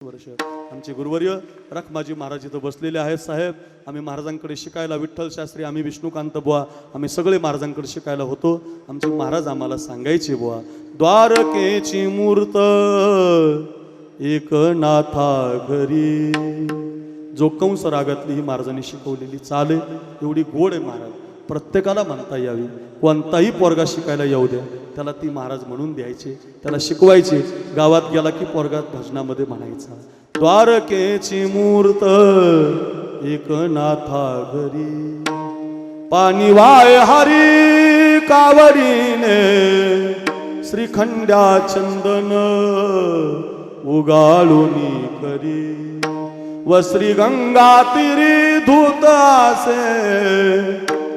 वर्ष आमचे गुरुवर्य रखमाजी महाराज इथं बसलेले आहेत. साहेब, आम्ही महाराजांकडे शिकायला, विठ्ठल शास्त्री, आम्ही विष्णुकांत बुवा, आम्ही सगळे महाराजांकडे शिकायला होतो. आमचे महाराज आम्हाला सांगायचे, बुवा द्वारकेची मूर्त एकनाथा घरी. जो कंस रागातली ही महाराजांनी शिकवलेली चाल आहे, एवढी गोड आहे महाराज, प्रत्येकाला म्हणता यावी. कोणताही पोरगा शिकायला येऊ द्या, त्याला ती महाराज म्हणून द्यायचे, त्याला शिकवायचे. गावात गेला की पोरगा भजनामध्ये म्हणायचा, द्वारकेची मूर्त एकनाथा घरी. पाणी वाय हरी कावडीने श्रीखंड्या चंदन उगाळूनी करी. व श्री गंगा तिरी धूत असे.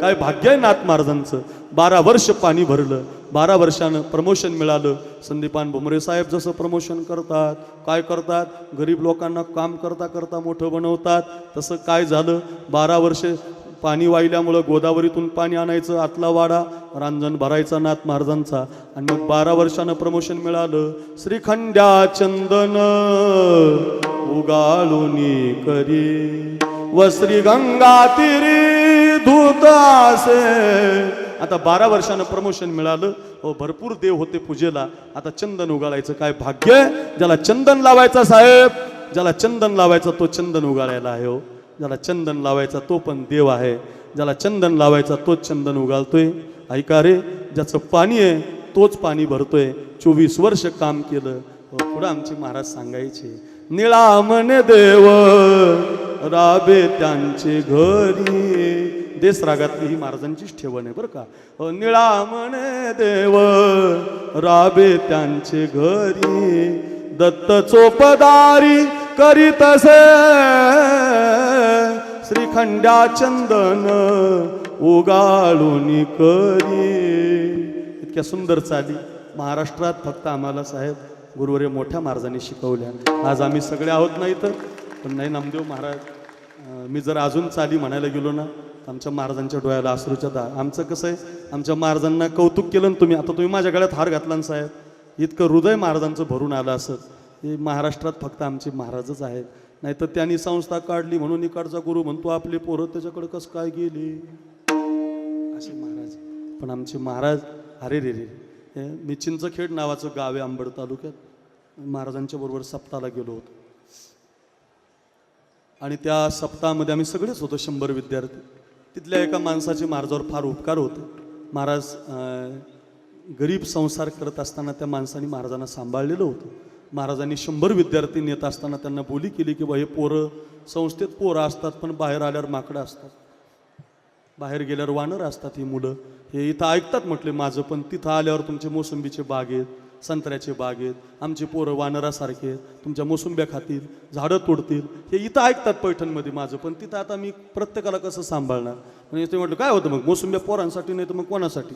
काय भाग्य आहे नाथ महाराजांचं. 12 वर्ष पाणी भरलं, 12 वर्षानं प्रमोशन मिळालं. संदीपान भुमरे साहेब जसं प्रमोशन करतात, काय करतात, गरीब लोकांना काम करता करता मोठं बनवतात. तसं काय झालं, 12 वर्ष पाणी वाहिल्यामुळं गोदावरीतून पाणी आणायचं, आतला वाडा रांजण भरायचा नाथ महाराजांचा. आणि मग 12 वर्षानं प्रमोशन मिळालं. श्रीखंड्या चंदन उगाळूनी करी व श्री गंगा तिरी धूत असे. आता 12 वर्षानं प्रमोशन मिळालं. हो, भरपूर देव होते पूजेला. आता चंदन उगाळायचं. काय भाग्य, ज्याला चंदन लावायचा साहेब, ज्याला चंदन लावायचा तो चंदन उगाळायला आहे. हो, ज्याला चंदन लावायचा तो पण देव आहे. ज्याला चंदन लावायचा तोच चंदन उगाळतोय. ऐका रे, ज्याचं पाणी आहे तोच पाणी भरतोय. 24 वर्ष काम केलं. पुढं आमचे महाराज सांगायचे, निळा म्हणे देव राबे त्यांचे घरी. देश रागातली ही महाराजांचीच ठेवण आहे बरं का. निळा म्हणे देव राबे त्यांचे घरी. दत्त चोपदारी करीत असे श्रीखंड्या चंदन उगाळूनी करी. इतक्या सुंदर चाली महाराष्ट्रात फक्त आम्हाला साहेब गुरुवर्य मोठ्या महाराजांनी शिकवल्या. आज आम्ही सगळे आहोत ना इथं, पण नाही नामदेव महाराज. मी जर अजून चाली म्हणायला गेलो ना, आमच्या महाराजांच्या डोळ्याला अश्रूच्या दार. आमचं कसं आहे, आमच्या महाराजांना कौतुक केलं ना तुम्ही. आता तुम्ही माझ्या गळ्यात हार घातला ना साहेब, इतकं हृदय महाराजांचं भरून आलं असं. हे महाराष्ट्रात फक्त आमचे महाराजच आहेत. नाही तर त्यांनी संस्था काढली म्हणून इकडचा गुरु म्हणतो आपले पोरं त्याच्याकडे कसं काय गेले असे महाराज. पण आमचे महाराज, अरे रे रे. मी चिंचखेड नावाचं गाव आहे अंबड तालुक्यात. महाराजांच्या बरोबर सप्ताहाला गेलो होतो. आणि त्या सप्ताहामध्ये आम्ही सगळेच होतो, 100 विद्यार्थी. तिथल्या एका माणसाचे महाराजावर फार उपकार होते. महाराज गरीब संसार करत असताना त्या माणसाने महाराजांना सांभाळलेलं होतं. महाराजांनी 100 विद्यार्थी नेत असताना त्यांना बोली केली की बा, हे पोरं संस्थेत पोरं असतात, पण बाहेर आल्यावर माकडं असतात, बाहेर गेल्यावर वानर असतात. ही मुलं हे इथं ऐकतात म्हटले माझं, पण तिथं आल्यावर तुमचे मोसंबीचे बाग आहेत, संत्र्याचे बाग आहेत, आमचे पोरं वानरासारखे आहेत, तुमच्या मोसंब्या खातील, झाडं तोडतील. हे इथं ऐकतात पैठणमध्ये माझं, पण तिथं आता मी प्रत्येकाला कसं सांभाळणार. म्हणजे ते म्हटलं काय होतं मग, मोसंब्या पोरांसाठी नाही तर मग कोणासाठी.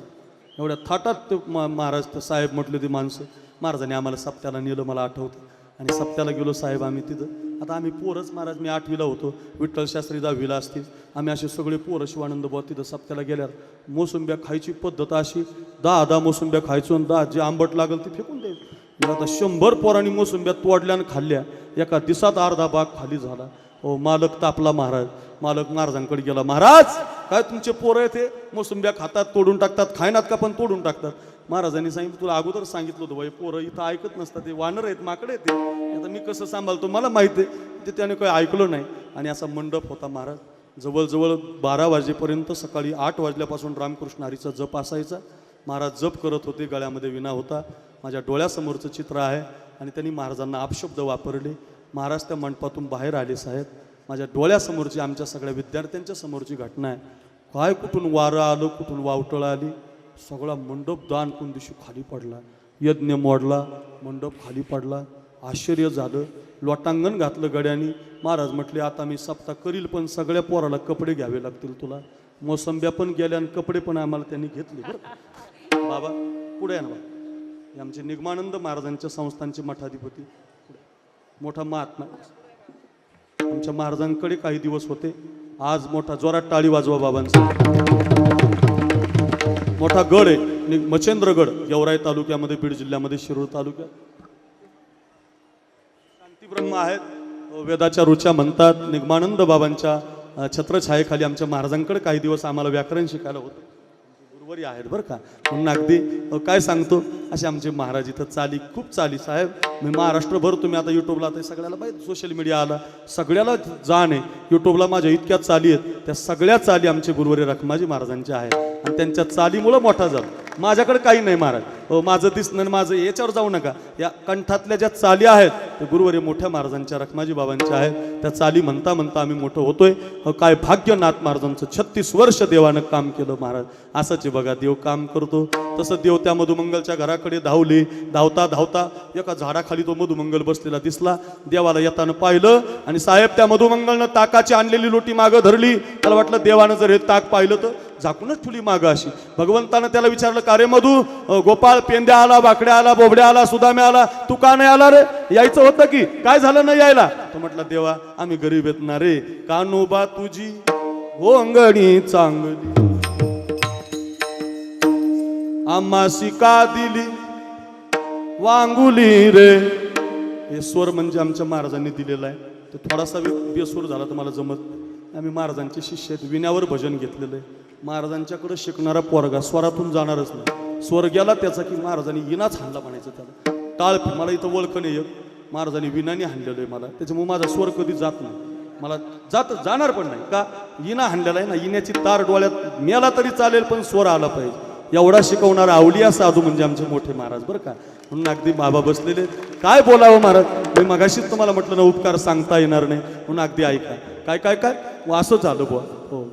एवढ्या थाटात ते महाराज साहेब म्हटले ते माणसं. महाराजांनी आम्हाला सप्त्याला नेलं, मला आठवतं. आणि सप्त्याला गेलो साहेब आम्ही तिथं. आता आम्ही पोरच महाराज, मी 8वीला होतो, विठ्ठल शास्त्री 10वीला असतील. आम्ही असे सगळे पोरं शिवानंद बुवा तिथं सप्त्याला गेल्यावर मोसंब्या खायची पद्धत अशी, 10 मोसंब्या खायचो आणि 10 जे आंबट लागल ते फेकून द्यायचं. आता 100 पोरांनी मोसंब्या तोडल्या आणि खाल्ल्या. एका दिवसात अर्धा भाग खाली झाला. हो, मालक तापला महाराज. मालक महाराजांकडे गेला, महाराज काय तुमचे पोरं आहे ते मोसंब्या खातात, तोडून टाकतात, खायनात का पण तोडून टाकतात. महाराजांनी सांगितलं तुला अगोदर सांगितलं होतं बाई, पोरं इथं ऐकत नसतात, ते वानर आहेत, माकडे आहेत. आता मी कसं सांभाळतो मला माहिती आहे. ते त्याने काही ऐकलं नाही. आणि असा मंडप होता महाराज. जवळजवळ 12 वाजेपर्यंत, सकाळी 8 वाजल्यापासून रामकृष्ण हरीचा जप असायचा. महाराज जप करत होते, गळ्यामध्ये विणा होता. माझ्या डोळ्यासमोरचं चित्र आहे. आणि त्यांनी महाराजांना अपशब्द वापरले. महाराज त्या मंडपातून बाहेर आले साहेब. माझ्या डोळ्यासमोरची, आमच्या सगळ्या विद्यार्थ्यांच्या समोरची घटना आहे. काय कुठून वारं आलं, कुठून वावटळं आली. सगळा मंडप दान कुंदिशी खाली पडला. यज्ञ मोडला, मंडप खाली पडला. आश्चर्य झालं. लोटांगण घातलं गड्यानी. महाराज म्हटले आता मी सप्ताह करील, पण सगळ्या पोराला कपडे घ्यावे लागतील तुला. मोसंब्या पण गेल्या आणि कपडे पण आम्हाला त्यांनी घेतले बरं. बाबा पुढे आहे ना बा, हे आमचे निगमानंद महाराजांच्या संस्थांचे मठाधिपती, मोठा महात्मा. आमच्या महाराजांकडे काही दिवस होते. आज मोठा जोरात टाळी वाजवा बाबांचा. मोठा गड आहे मच्छेंद्रगड, गेवराई तालुक्यामध्ये, बीड जिल्ह्यामध्ये, शिरूर तालुक्यात. ब्रह्म आहेत, वेदाच्या रुचा म्हणतात. निगमानंद बाबांच्या छत्रछायेखाली आमच्या महाराजांकडे काही दिवस आम्हाला व्याकरण शिकायला होतं. गुरुवारी आहेत बरं का. म्हणून अगदी काय सांगतो, असे आमचे महाराज इथं चाली, खूप चाली साहेब. मी महाराष्ट्रभर, तुम्ही आता युट्यूबला आता सगळ्याला पाहिजे, सोशल मीडिया आला, सगळ्याला जाण आहे. युट्यूबला माझ्या इतक्या चाली आहेत, त्या सगळ्या चाली आमचे गुरुवारी रखमाजी महाराजांच्या आहेत. आणि त्यांच्या चालीमुळं मोठा झाला. माझ्याकडे काही नाही महाराज, माझं दिसणं माझं याच्यावर जाऊ नका. या कंठातल्या ज्या चाली आहेत ते गुरुवारी मोठ्या महाराजांच्या, रखमाजी बाबांच्या आहेत. त्या चाली म्हणता म्हणता आम्ही मोठं होतोय. काय भाग्यनाथ महाराजांचं 36 वर्ष देवानं काम केलं महाराज. असंच बघा, देव काम करतो. तसं देव त्या मधुमंगलच्या घराकडे धावले. धावता धावता एका झाडाखाली तो मधुमंगल बसलेला दिसला. देवाला येताना पाहिलं आणि साहेब त्या मधुमंगलनं ताकाची आणलेली लोटी मागं धरली. त्याला वाटलं देवानं जर हे ताक पाहिलं तर झाकूनच ठुली मागं अशी. भगवंतानं त्याला विचारलं, का रे मधू, गोपाळ पेंद्या आला, बाकड्या आला, बोबड्या आला, सुदाम्या आला, तू का नाही आला रे? यायचं होतं की, काय झालं नाही यायला? तो म्हटलं, देवा आम्ही गरीब येत ना रे. कानोबा तुझी होंगणी चांगली, आम्हासी का दिली वांगुली रे. हे स्वर म्हणजे आमच्या महाराजांनी दिलेला आहे. तो थोडासा बेसूर झाला तर मला जमत. आम्ही महाराजांचे शिष्य आहेत. विण्यावर भजन घेतलेलं आहे. महाराजांच्याकडे शिकणारा पोरगा स्वरातून जाणारच नाही. स्वर गेला त्याचा की महाराजांनी विनाच हाणला म्हणायचं त्याला. टाळ, मला इथं ओळख नाही एक, महाराजांनी विनाने हाणलेलं आहे मला. त्याच्यामुळे माझा स्वर कधी जात नाही, मला जाणार पण नाही. का? विना हाणलेला आहे ना. विण्याची तार डोळ्यात मेला तरी चालेल, पण स्वर आला पाहिजे. एवढा शिकवणारा आवलिया साधू म्हणजे आमचे मोठे महाराज बरं का. म्हणून अगदी बाबा बसलेले, काय बोलावं महाराज. मी मगाशीच तुम्हाला म्हटलं ना, उपकार सांगता येणार नाही, म्हणून अगदी ऐका. काय काय काय असं झालं बुवा. हो,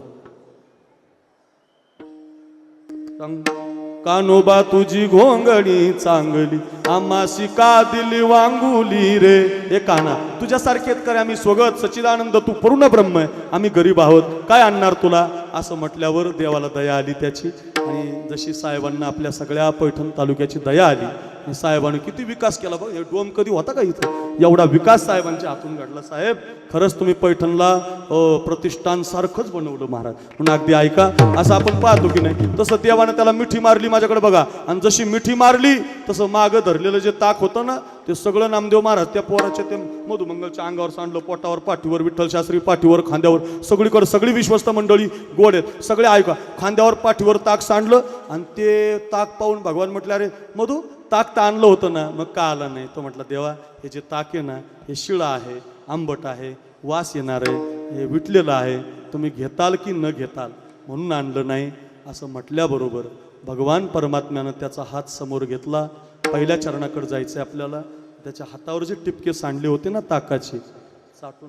कानोबा तुझी घोंगडी चांगली, आम्हासी का दिली वांगुली रे. हे काना, तुझ्यासारखे करे आम्ही स्वगत सच्चिदानंद, तू पूर्ण ब्रह्म आहे, आम्ही गरीब आहोत, काय आणणार तुला? असं म्हटल्यावर देवाला दया आली त्याची. आणि जशी साहेबांना आपल्या सगळ्या पैठण तालुक्याची दया आली, साहेबांनी किती विकास केला बघ. हे डोम कधी होता का इथं? एवढा विकास साहेबांच्या हातून घडला. साहेब खरंच तुम्ही पैठणला प्रतिष्ठान सारखंच बनवलं महाराज. म्हणून अगदी ऐका, असं आपण पाहतो की नाही, तसं देवानं त्याला मिठी मारली माझ्याकडे बघा. आणि जशी मिठी मारली तसं मागं धरलेलं जे ताक होतं ना, ते सगळं नामदेव महाराज त्या पोराच्या ते मधुमंगलच्या अंगावर सांडलं. पोटावर, पाठीवर, विठ्ठल शास्त्री पाठीवर, खांद्यावर, सगळीकडे सगळी विश्वस्त मंडळी गोड आहेत सगळे. ऐका, खांद्यावर पाठीवर ताक सांडलं. आणि ते ताक पाहून भगवान म्हटलं, अरे मधू ताक तर आणलं होतं ना, मग का आला नाही? तो म्हटलं, देवा हे जे ताक आहे ना, हे शिळं आहे, आंबट आहे, वास येणार आहे, हे विटलेलं आहे, तुम्ही घेताल की न घेताल म्हणून आणलं नाही. असं म्हटल्याबरोबर भगवान परमात्म्यानं त्याचा हात समोर घेतला. पहिल्या चरणाकडे जायचं आपल्याला. त्याच्या हातावर जे टिपके सांडले होते ना ताकाचे, साठून